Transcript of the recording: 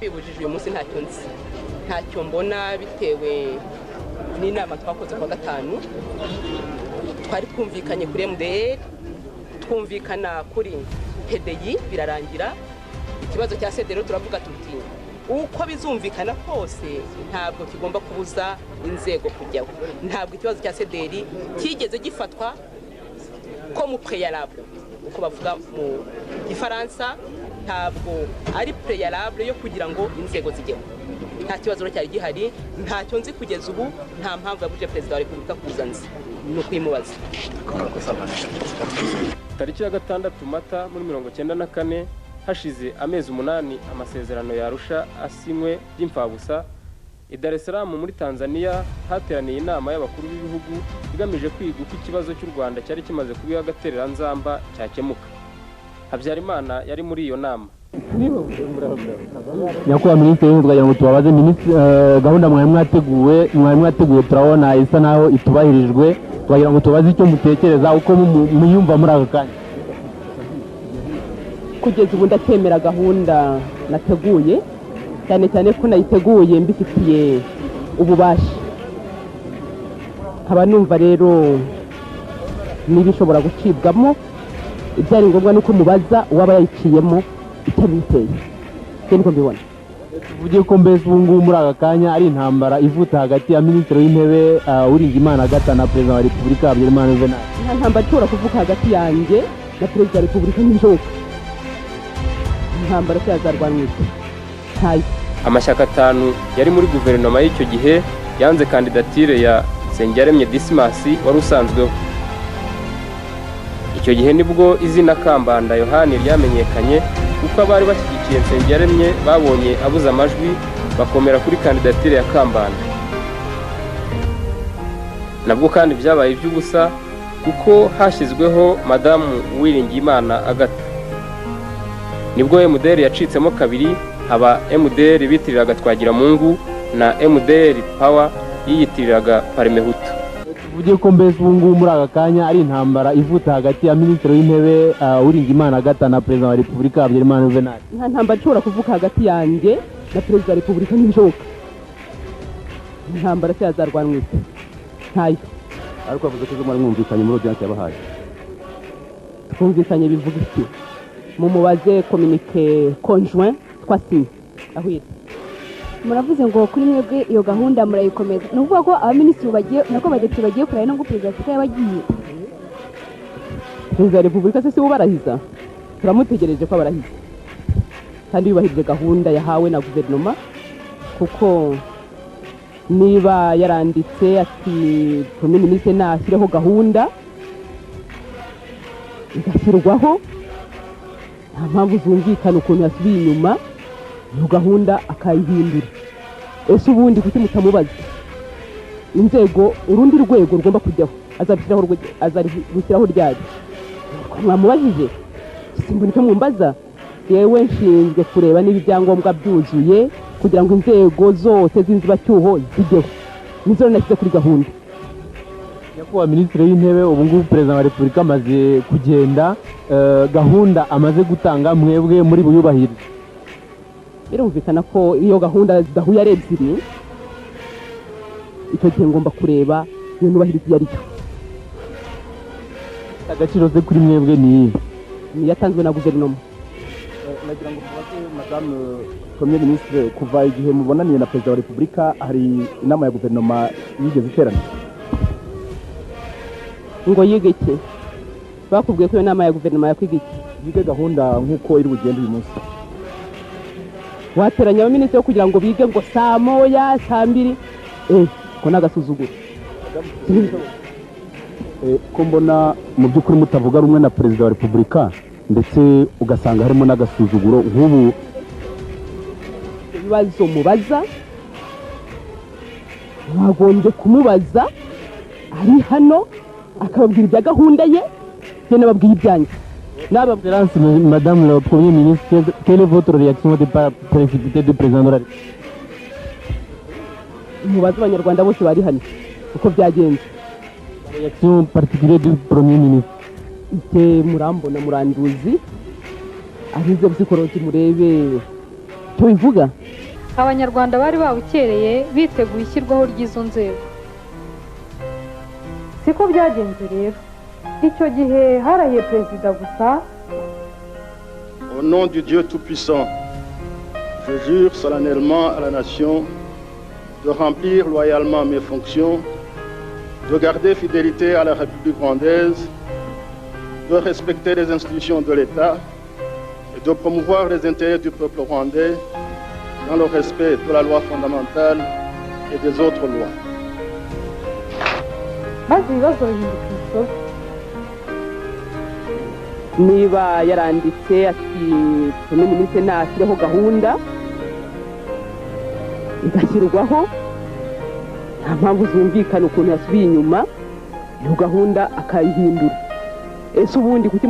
kwibujije uyu munsi ntacyo mbona bitewe n'inama twakoze kwa gatanu twari twumvikanye kuri MDR twumvikana kuri PDI birarangira ikibazo cya CDR turavuga tuti uko bizumvikana kose ntabwo kigomba kubuza inzego kujyaho ntabwo ikibazo cya CDR kigeze gifatwa ko mu préalable uko bavuga mu Gifaransa ntabwo ari préalable yo kugira ngo inzego zijyeho nta kibazo cyari gihari ntacyo nzi kugeza ubu nta mpamvu yabuje Perezida wa Repubulika kuzanza no kwimubaza tariki ya 6 Mata muri 1994 hashize amezi 8 amasezerano ya Arusha asinywe by'imfabusa i Dar es Salaam muri Tanzania hateraniye inama y'abakuru b'ibihugu igamije kwiga uko ikibazo cy'u Rwanda cyari kimaze kubiha agaterera nzamba cyakemuka. Habyarimana yari muri iyo nama. Nyakubahwa Minisitiri twagira ngo tubabaze gahunda mwari mwateguye turabona isa naho itubahirijwe twagira ngo tubaze icyo mutekereza uko muyumva muri aka kanya. Kugeza ubu ndatemera gahunda nateguye cyane cyane ko nayiteguye mbifitiye ububasha nkaba numva rero nibishobora gucibwamo ibyari ngombwa nuko mubaza uwaba yayiciyemo itabiteye niko mbibona. Tuvuge ko mbese ubu ngubu muri aka kanya ari intambara ivuta hagati ya Minisitiri w'Intebe Uwiringiyimana Agatha na Perezida wa Repubulika Habyarimana Juvenal. Nta ntambara ishobora kuvuka hagati yanjye na Perezida wa Repubulika n'ibishoboka. Intambara cyazarwanwa ntayo. Amashyaka 5 yari muri guverinoma y'icyo gihe yanze kandidatire ya Nsengiyaremye Dismas wari usanzweho. Icyo gihe nibwo izina Kambanda Yohani ryamenyekanye kuko abari bashyigikiye Nsengiyaremye babonye abuza amajwi bakomera kuri kandidatire ya Kambanda. Nabwo kandi byabaye iby'ubusa kuko hashyizweho Madamu Uwiringiyimana Agatha. Nibwo MDR yacitsemo kabiri haba MDR bitiriraga Twagiramungu na MDR Power yiyitiriraga Parmehutu. Tuvuge ko mbese ubu ngubu muri aka kanya ari intambara ivuta hagati ya Minisitiri w'Intebe Uwiringiyimana Agatha na Perezida wa Repubulika Habyarimana Juvenal. Nta ntambara ishobora kuvuka hagati yanjye na Perezida wa Repubulika n'ibishoboka. Intambara cyazarwanwa ntayo. Ariko avuze ko mwari mwumvikanye muri audience yabahaye. Twumvikanye bivuga iki? Mumubaze communiqué conjoint twasinye ahwira. Muravuze ngo kuri mwebwe iyo gahunda murayikomeza. Nuvuga ko abaminisitiri bagiye nako badepite bagiye kuraya no Perezida wa Repubulika yabagiye. Perezida wa Repubulika se ubarahiza. Turamutegereje ko abarahiza. Kandi yubahirije gahunda yahawe na guverinoma kuko niba yaranditse ati Premier Ministre nashyireho gahunda igashyirwaho nta mpamvu zumvikana ukuntu yasubiye inyuma iyo gahunda akayihindura. Ese ubundi kuki mutamubaza inzego urundi rwego rugomba kujyaho azabishyiraho ryari mwamubajije simbona icyo mwumbaza. Yewe nshinzwe kureba niba ibyangombwa byuzuye kugira ngo inzego zose z'inzibacyuho zijyeho nizo nashyize kuri gahunda. Nyakubahwa Minisitiri w'Intebe ubu ngubu Perezida wa Repubulika amaze kugenda gahunda amaze gutanga mwebwe muri buyubahirize. Birumvikana ko iyo gahunda zidahuye ari ebyiri icyo gihe ngomba kureba iyo nubahiriza iyo ari cyo. Agaciro se kuri mwebwe ni yatanzwe na guverinoma. Nagira ngo tubaze Madame Premier Ministre kuva igihe mubonaniye na Perezida wa Repubulika hari inama ya guverinoma yigeze iterana. Ngo yige iki? Bakubwiye ko iyo nama ya guverinoma yakwiga iki? Yige gahunda nk'uko iri bugende uyu munsi. Wateranya abaminisitiri kugira ngo bige ngo saa moya saa mbiri ko nagasuzuguro. Ko mbona mu by'ukuri mutavuga rumwe na Perezida wa Repubulika ndetse ugasanga harimo n'agasuzuguro nk'ubu. Ibibazo mubaza mwagombye kumubaza ari hano akababwira ibya gahunda ye je nababwiye ibyanjye. Madame le Premier ministre, quelle est votre réaction au départ précipité du président de la République? Mubaze abanyarwanda bose bari hano uko byagenze. Réaction particulière du Premier ministre. Ite murambona muranduzi arizo byikoroki murebe cyo bivuga abanyarwanda bari bawukereye biteguye ishyirwaho ry'izo nzego. siko byagenze rero. Icyo gihe harahiye perezida gusa. Au nom du Dieu Tout-Puissant, je jure solennellement à la nation de remplir loyalement mes fonctions, de garder fidélité à la République rwandaise, de respecter les institutions de l'État et de promouvoir les intérêts du peuple rwandais dans le respect de la loi fondamentale et des autres lois. maze ibibazo bihinduka imisozi. niba yaranditse ati premier ministre nashyireho gahunda igashyirwaho nta mpamvu zumvikana ukuntu yasubiye inyuma iyo gahunda akayihindura. Ese ubundi kuki